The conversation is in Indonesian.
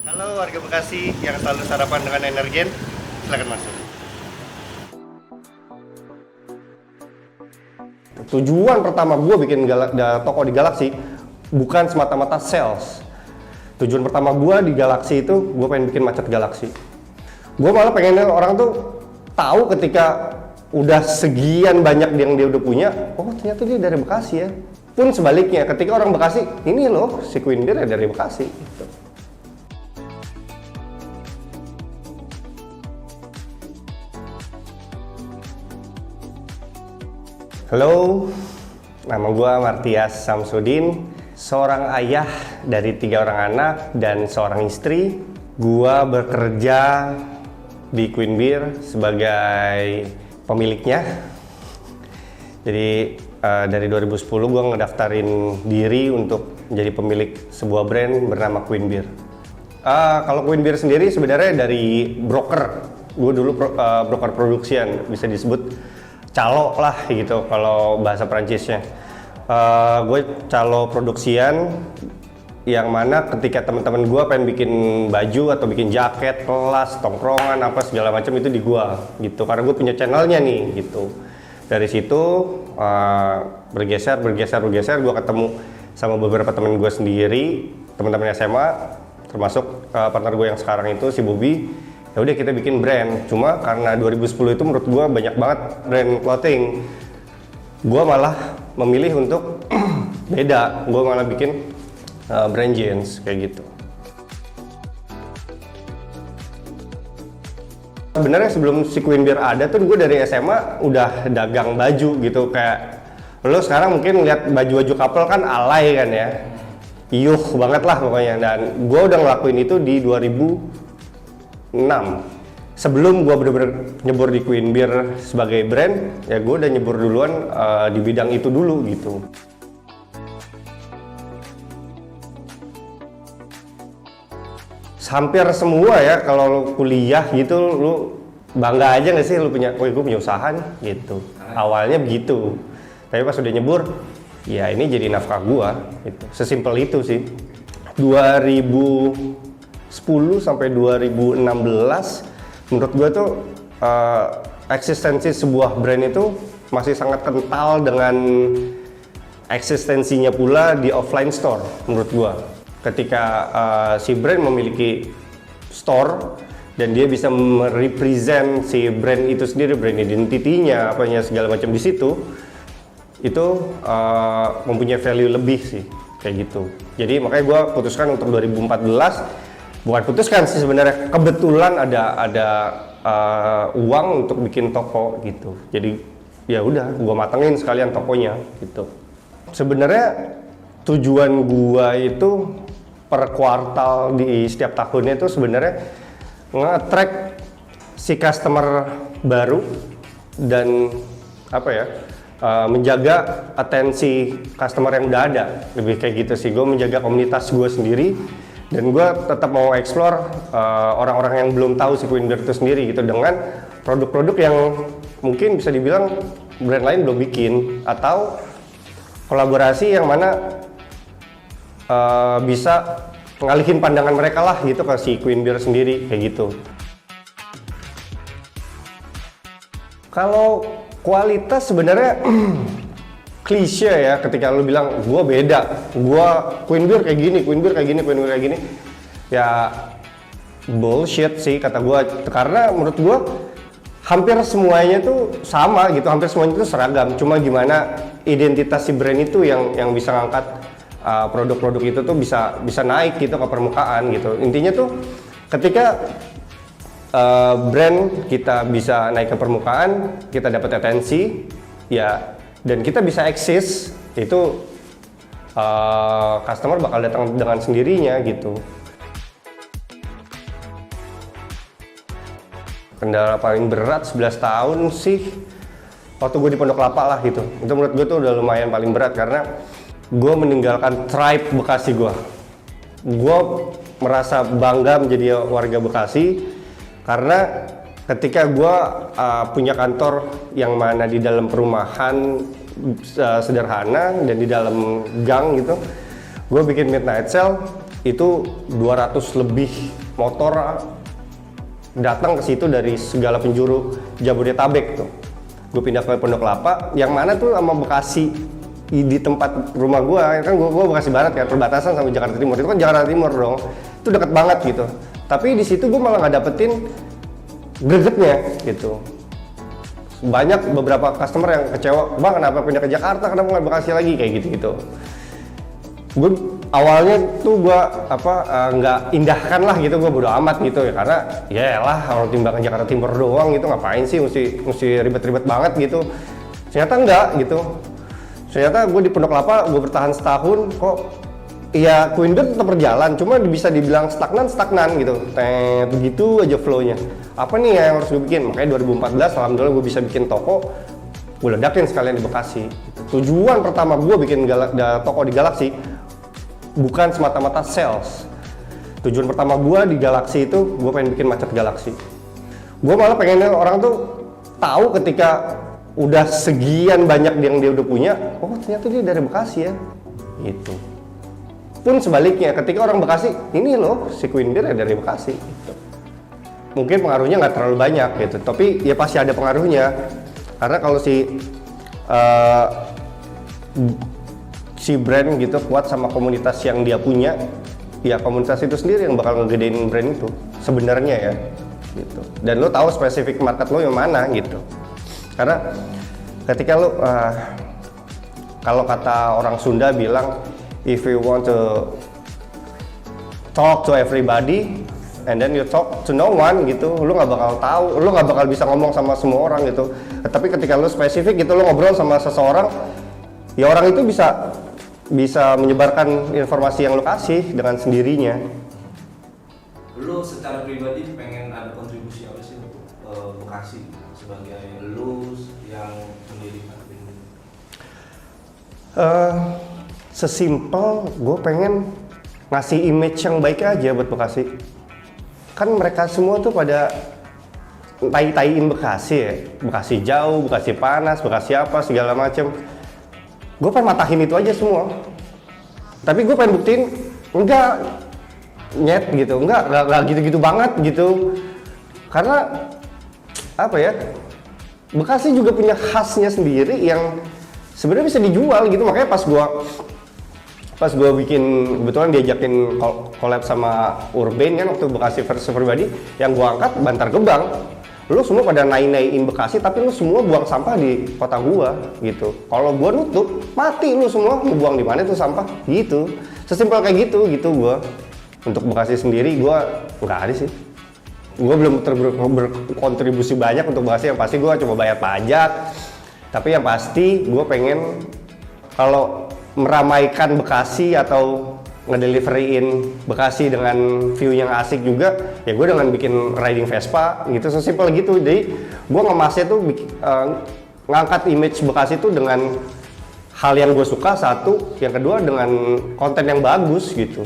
Halo warga Bekasi yang selalu sarapan dengan Energen, silakan masuk. Tujuan pertama gue bikin toko di Galaxy bukan semata-mata sales. Tujuan pertama gue di Galaxy itu gue pengen bikin macet Galaxy. Gue malah pengen orang tuh tahu ketika udah segian banyak yang dia udah punya, oh ternyata dia dari Bekasi ya. Pun sebaliknya, ketika orang Bekasi, ini loh si Queen Beer dari Bekasi. Gitu. Halo, nama gue Martias Samsudin, seorang ayah dari 3 orang anak dan seorang istri. Gue bekerja di Queen Beer sebagai pemiliknya. Jadi dari 2010 gue ngedaftarin diri untuk menjadi pemilik sebuah brand bernama Queen Beer. Kalau Queen Beer sendiri sebenarnya dari broker. Gue dulu broker production, bisa disebut calo lah gitu kalau bahasa Prancisnya. Gue calo produksian yang mana ketika teman-teman gue pengen bikin baju atau bikin jaket, kelas, tongkrongan, apa segala macam itu di gue gitu, karena gue punya channelnya nih gitu. Dari situ bergeser gue ketemu sama beberapa teman gue sendiri, teman-teman SMA, termasuk partner gue yang sekarang itu si Bobby. Ya udah kita bikin brand. Cuma karena 2010 itu menurut gue banyak banget brand clothing, gue malah memilih untuk beda. Gue malah bikin brand jeans kayak gitu. Sebenarnya sebelum si Queen Beer ada tuh gue dari SMA udah dagang baju gitu. Kayak lo sekarang mungkin lihat baju-baju couple kan alay kan ya, iyuh banget lah pokoknya. Dan gue udah ngelakuin itu di 2006. Sebelum gue bener-bener nyebur di Queen Beer sebagai brand, ya gue udah nyebur duluan di bidang itu dulu gitu. Hampir semua ya kalau lu kuliah gitu, lu bangga aja nggak sih lu punya, oh gue punya usaha nih gitu. Awalnya begitu, tapi pas udah nyebur, ya ini jadi nafkah gua gitu. Sesimpel itu sih. 2010 sampai 2016 menurut gua tuh eksistensi sebuah brand itu masih sangat kental dengan eksistensinya pula di offline store menurut gua. Ketika si brand memiliki store dan dia bisa merepresent si brand itu sendiri, brand identity-nya, apanya segala macam di situ, itu mempunyai value lebih sih kayak gitu. Jadi makanya gue putuskan untuk 2014, bukan putuskan sih sebenarnya, kebetulan ada uang untuk bikin toko gitu. Jadi ya udah gue matengin sekalian tokonya gitu. Sebenarnya tujuan gua itu per kuartal di setiap tahunnya itu sebenarnya nge-attract si customer baru dan apa ya, menjaga atensi customer yang udah ada, lebih kayak gitu sih. Gue menjaga komunitas gue sendiri dan gue tetap mau explore orang-orang yang belum tahu si Queen Beer itu sendiri gitu, dengan produk-produk yang mungkin bisa dibilang brand lain belum bikin, atau kolaborasi yang mana bisa ngalihin pandangan mereka lah gitu ke si Queen Beer sendiri kayak gitu. Kalau kualitas sebenarnya klise ya ketika lu bilang gua beda, gua Queen Beer kayak gini, Queen Beer kayak gini, Queen Beer kayak gini. Ya bullshit sih kata gua, karena menurut gua hampir semuanya tuh sama gitu, hampir semuanya itu seragam. Cuma gimana identitas si brand itu yang bisa ngangkat produk-produk itu tuh bisa naik gitu ke permukaan gitu. Intinya tuh ketika brand kita bisa naik ke permukaan, kita dapat atensi ya, dan kita bisa eksis, itu customer bakal datang dengan sendirinya gitu. Kendala paling berat 11 tahun sih waktu gue di Pondok Lapa lah gitu. Itu menurut gue tuh udah lumayan paling berat, karena gue meninggalkan tribe Bekasi gue. Gue merasa bangga menjadi warga Bekasi karena ketika gue punya kantor yang mana di dalam perumahan sederhana dan di dalam gang gitu, gue bikin midnight sale. itu 200 lebih motor datang ke situ dari segala penjuru Jabodetabek tuh. Gue pindah ke Pondok Kelapa, yang mana tuh sama Bekasi di tempat rumah gue, kan gue Bekasi Barat kan, perbatasan sama Jakarta Timur, itu kan Jakarta Timur dong, itu deket banget gitu. Tapi di situ gue malah nggak dapetin gregetnya gitu. Banyak beberapa customer yang kecewa, bang kenapa pindah ke Jakarta, kenapa nggak Bekasi lagi, kayak gitu-gitu. Gue awalnya tuh gue nggak indahkan lah gitu, gue bodo amat gitu ya, karena ya lah orang timbangan Jakarta Timur doang gitu, ngapain sih mesti ribet-ribet banget gitu. Ternyata enggak gitu, ternyata gue di Pondok Kelapa gue bertahan setahun kok. Iya, Queen Bear tetap berjalan, cuma bisa dibilang stagnan gitu, begitu aja flow-nya. Apa nih yang harus gue bikin? Makanya 2014 alhamdulillah gue bisa bikin toko, gue ledakin sekalian di Bekasi. Tujuan pertama gue bikin toko di Galaxy bukan semata-mata sales. Tujuan pertama gue di Galaxy itu gue pengen bikin macet Galaxy. Gue malah pengen orang tuh tahu ketika udah segian banyak yang dia udah punya, oh ternyata dia dari Bekasi ya, gitu. Pun sebaliknya, ketika orang Bekasi, ini loh si Queen Bear dari Bekasi gitu. Mungkin pengaruhnya nggak terlalu banyak gitu, tapi ya pasti ada pengaruhnya. Karena kalau si brand gitu kuat sama komunitas yang dia punya, ya komunitas itu sendiri yang bakal ngegedein brand itu sebenarnya ya gitu. Dan lo tahu spesifik market lo yang mana gitu. Karena ketika lo kalau kata orang Sunda bilang, if you want to talk to everybody and then you talk to no one gitu, lu nggak bakal tahu, lu nggak bakal bisa ngomong sama semua orang gitu. Tapi ketika lu spesifik gitu, lu ngobrol sama seseorang, ya orang itu bisa menyebarkan informasi yang lu kasih dengan sendirinya. Lu secara pribadi pengen ada kontribusi apa sih untuk Bekasi sebagai lu yang mendirikan ini? Sesimpel gue pengen ngasih image yang baik aja buat Bekasi. Kan mereka semua tuh pada tai-taiin Bekasi ya, Bekasi jauh, Bekasi panas, Bekasi apa segala macem. Gue pengen matahin itu aja semua. Tapi gue pengen buktiin enggak nyet gitu, enggak gitu-gitu banget gitu. Karena apa ya, Bekasi juga punya khasnya sendiri yang sebenarnya bisa dijual gitu. Makanya pas gue bikin, kebetulan diajakin collab sama Urban kan waktu Bekasi versi pribadi, yang gue angkat Bantar Gebang. Lu semua pada naik-naikin Bekasi, tapi lu semua buang sampah di kota gua gitu. Kalau gua nutup, mati lu semua, mau buang di mana tuh sampah gitu. Sesimpel kayak gitu gua. Untuk Bekasi sendiri gua nggak ada sih. Gua belum berkontribusi banyak untuk Bekasi, yang pasti gua coba bayar pajak. Tapi yang pasti gua pengen kalau meramaikan Bekasi atau ngedeliveryin Bekasi dengan view yang asik juga, ya gue dengan bikin riding Vespa gitu, sesimpel gitu. Jadi gue ngemasnya tuh ngangkat image Bekasi tuh dengan hal yang gue suka satu, yang kedua dengan konten yang bagus gitu.